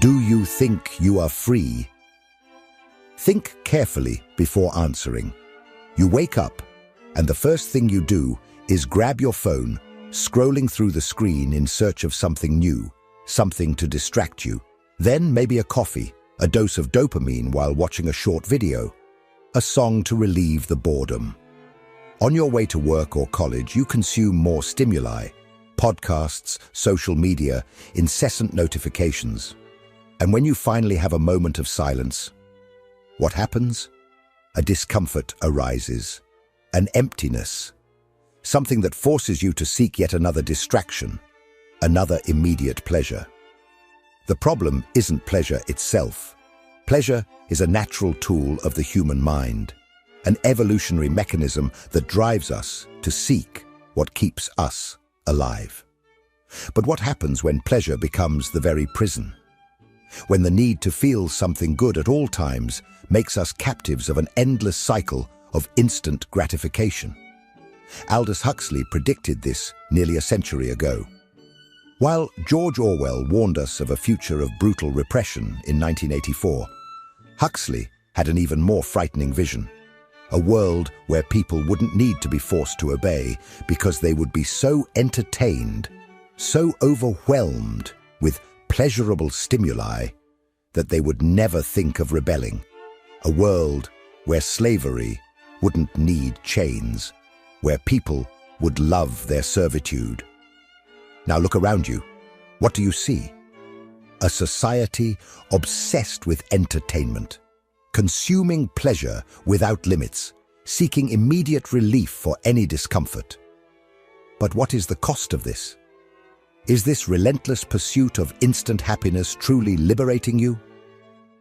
Do you think you are free? Think carefully before answering. You wake up, and the first thing you do is grab your phone, scrolling through the screen in search of something new, something to distract you. Then maybe a coffee, a dose of dopamine while watching a short video, a song to relieve the boredom. On your way to work or college, you consume more stimuli, podcasts, social media, incessant notifications. And when you finally have a moment of silence, what happens? A discomfort arises, an emptiness, something that forces you to seek yet another distraction, another immediate pleasure. The problem isn't pleasure itself. Pleasure is a natural tool of the human mind, an evolutionary mechanism that drives us to seek what keeps us alive. But what happens when pleasure becomes the very prison? When the need to feel something good at all times makes us captives of an endless cycle of instant gratification. Aldous Huxley predicted this nearly a century ago. While George Orwell warned us of a future of brutal repression in 1984, Huxley had an even more frightening vision. A world where people wouldn't need to be forced to obey because they would be so entertained, so overwhelmed with pleasurable stimuli that they would never think of rebelling. A world where slavery wouldn't need chains, where people would love their servitude. Now look around you. What do you see? A society obsessed with entertainment, consuming pleasure without limits, seeking immediate relief for any discomfort. But what is the cost of this? Is this relentless pursuit of instant happiness truly liberating you,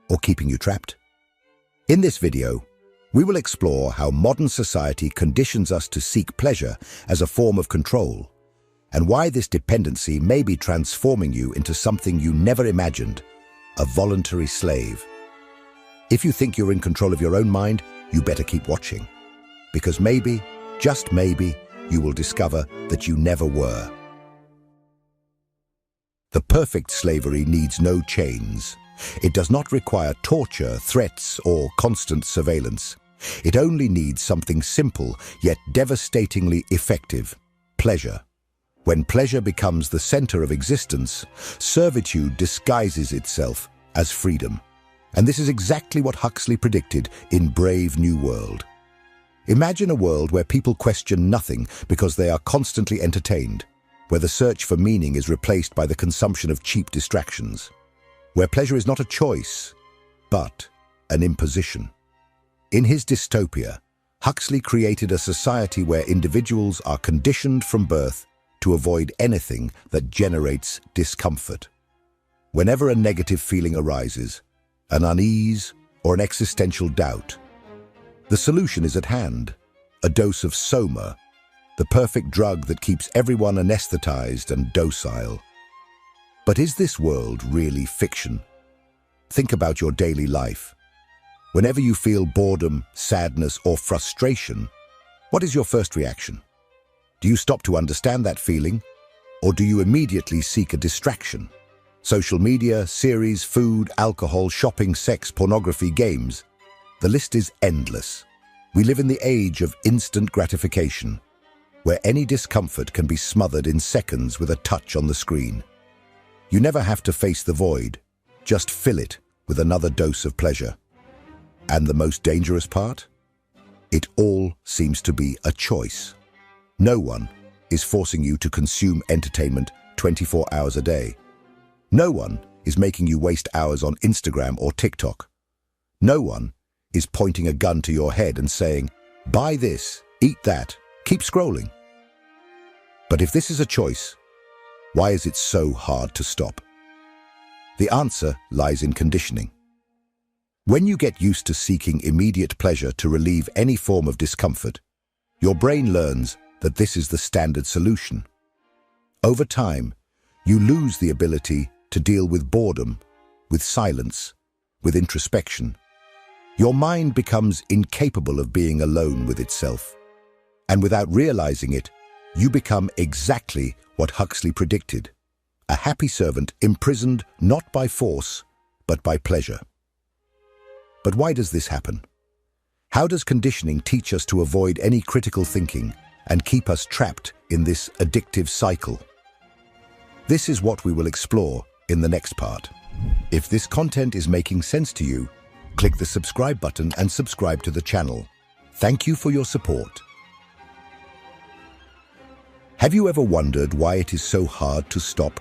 or keeping you trapped? In this video, we will explore how modern society conditions us to seek pleasure as a form of control, and why this dependency may be transforming you into something you never imagined, a voluntary slave. If you think you're in control of your own mind, you better keep watching, because maybe, just maybe, you will discover that you never were. The perfect slavery needs no chains. It does not require torture, threats, or constant surveillance. It only needs something simple, yet devastatingly effective: pleasure. When pleasure becomes the center of existence, servitude disguises itself as freedom. And this is exactly what Huxley predicted in Brave New World. Imagine a world where people question nothing because they are constantly entertained, where the search for meaning is replaced by the consumption of cheap distractions, where pleasure is not a choice, but an imposition. In his dystopia, Huxley created a society where individuals are conditioned from birth to avoid anything that generates discomfort. Whenever a negative feeling arises, an unease or an existential doubt, the solution is at hand: a dose of soma, the perfect drug that keeps everyone anesthetized and docile. But is this world really fiction? Think about your daily life. Whenever you feel boredom, sadness, or frustration, what is your first reaction? Do you stop to understand that feeling, or do you immediately seek a distraction? Social media, series, food, alcohol, shopping, sex, pornography, games. The list is endless. We live in the age of instant gratification, where any discomfort can be smothered in seconds with a touch on the screen. You never have to face the void, just fill it with another dose of pleasure. And the most dangerous part? It all seems to be a choice. No one is forcing you to consume entertainment 24 hours a day. No one is making you waste hours on Instagram or TikTok. No one is pointing a gun to your head and saying, "Buy this, eat that, keep scrolling." But if this is a choice, why is it so hard to stop? The answer lies in conditioning. When you get used to seeking immediate pleasure to relieve any form of discomfort, your brain learns that this is the standard solution. Over time, you lose the ability to deal with boredom, with silence, with introspection. Your mind becomes incapable of being alone with itself. And without realizing it, you become exactly what Huxley predicted: a happy servant imprisoned not by force, but by pleasure. But why does this happen? How does conditioning teach us to avoid any critical thinking and keep us trapped in this addictive cycle? This is what we will explore in the next part. If this content is making sense to you, click the subscribe button and subscribe to the channel. Thank you for your support. Have you ever wondered why it is so hard to stop?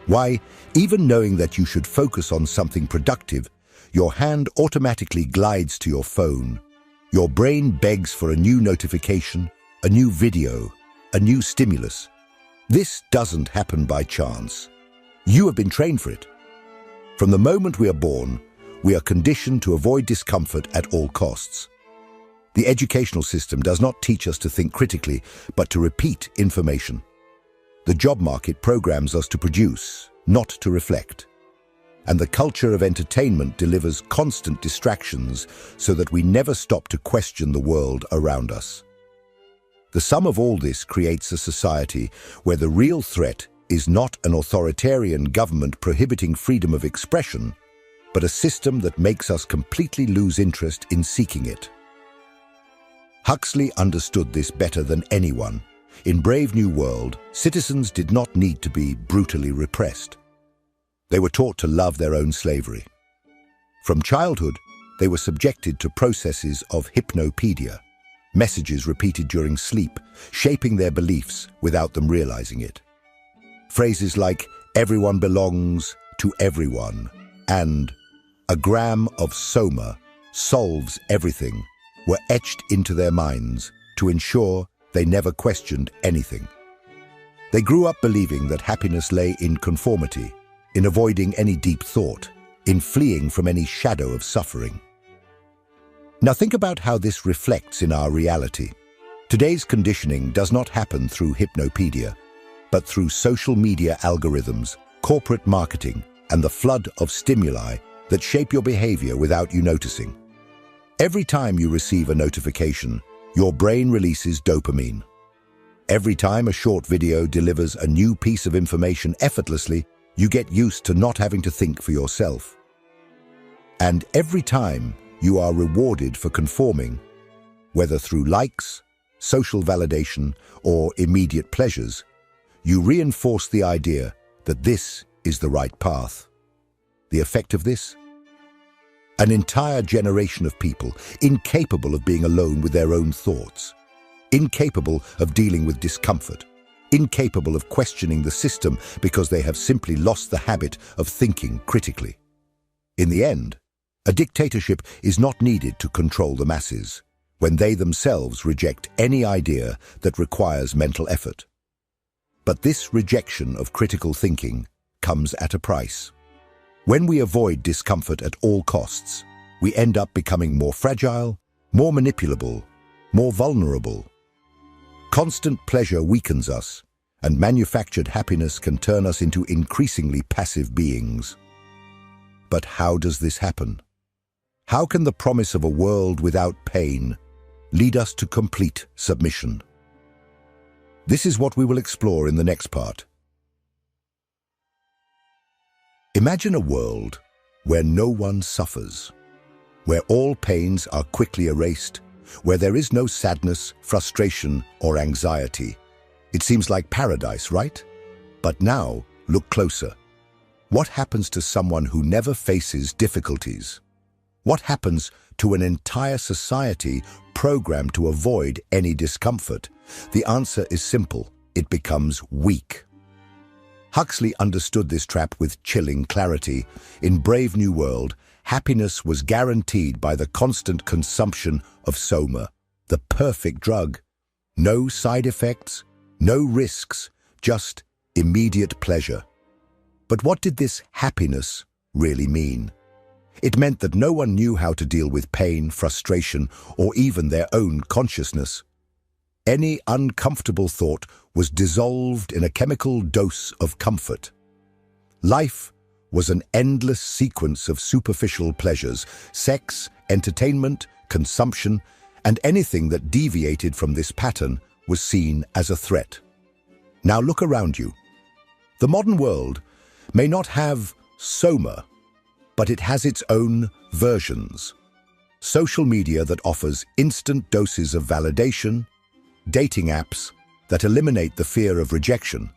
Why, even knowing that you should focus on something productive, your hand automatically glides to your phone. Your brain begs for a new notification, a new video, a new stimulus. This doesn't happen by chance. You have been trained for it. From the moment we are born, we are conditioned to avoid discomfort at all costs. The educational system does not teach us to think critically, but to repeat information. The job market programs us to produce, not to reflect. And the culture of entertainment delivers constant distractions so that we never stop to question the world around us. The sum of all this creates a society where the real threat is not an authoritarian government prohibiting freedom of expression, but a system that makes us completely lose interest in seeking it. Huxley understood this better than anyone. In Brave New World, citizens did not need to be brutally repressed. They were taught to love their own slavery. From childhood, they were subjected to processes of hypnopedia, messages repeated during sleep, shaping their beliefs without them realizing it. Phrases like, "everyone belongs to everyone," and "a gram of soma solves everything," were etched into their minds to ensure they never questioned anything. They grew up believing that happiness lay in conformity, in avoiding any deep thought, in fleeing from any shadow of suffering. Now think about how this reflects in our reality. Today's conditioning does not happen through hypnopedia, but through social media algorithms, corporate marketing, and the flood of stimuli that shape your behavior without you noticing. Every time you receive a notification, your brain releases dopamine. Every time a short video delivers a new piece of information effortlessly, you get used to not having to think for yourself. And every time you are rewarded for conforming, whether through likes, social validation, or immediate pleasures, you reinforce the idea that this is the right path. The effect of this? An entire generation of people incapable of being alone with their own thoughts, incapable of dealing with discomfort, incapable of questioning the system because they have simply lost the habit of thinking critically. In the end, a dictatorship is not needed to control the masses when they themselves reject any idea that requires mental effort. But this rejection of critical thinking comes at a price. When we avoid discomfort at all costs, we end up becoming more fragile, more manipulable, more vulnerable. Constant pleasure weakens us, and manufactured happiness can turn us into increasingly passive beings. But how does this happen? How can the promise of a world without pain lead us to complete submission? This is what we will explore in the next part. Imagine a world where no one suffers, where all pains are quickly erased, where there is no sadness, frustration, or anxiety. It seems like paradise, right? But now, look closer. What happens to someone who never faces difficulties? What happens to an entire society programmed to avoid any discomfort? The answer is simple. It becomes weak. Huxley understood this trap with chilling clarity. In Brave New World, happiness was guaranteed by the constant consumption of soma, the perfect drug. No side effects, no risks, just immediate pleasure. But what did this happiness really mean? It meant that no one knew how to deal with pain, frustration, or even their own consciousness. Any uncomfortable thought was dissolved in a chemical dose of comfort. Life was an endless sequence of superficial pleasures, sex, entertainment, consumption, and anything that deviated from this pattern was seen as a threat. Now look around you. The modern world may not have soma, but it has its own versions. Social media that offers instant doses of validation, dating apps that eliminate the fear of rejection,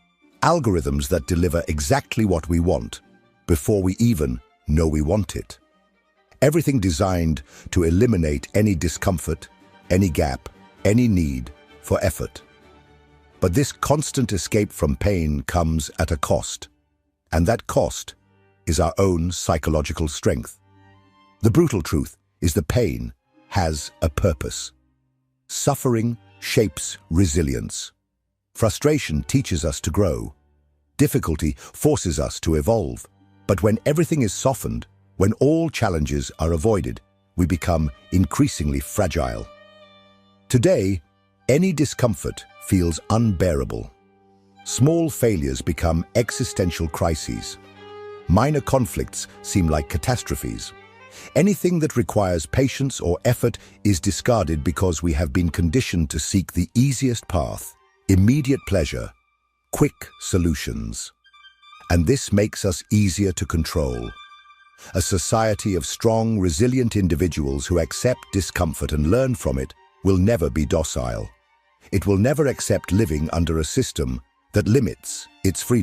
algorithms that deliver exactly what we want before we even know we want it. Everything designed to eliminate any discomfort, any gap, any need for effort. But this constant escape from pain comes at a cost, and that cost is our own psychological strength. The brutal truth is the pain has a purpose. Suffering shapes resilience. Frustration teaches us to grow. Difficulty forces us to evolve. But when everything is softened, when all challenges are avoided, we become increasingly fragile. Today, any discomfort feels unbearable. Small failures become existential crises. Minor conflicts seem like catastrophes. Anything that requires patience or effort is discarded because we have been conditioned to seek the easiest path, immediate pleasure, quick solutions. And this makes us easier to control. A society of strong, resilient individuals who accept discomfort and learn from it will never be docile. It will never accept living under a system that limits its freedom.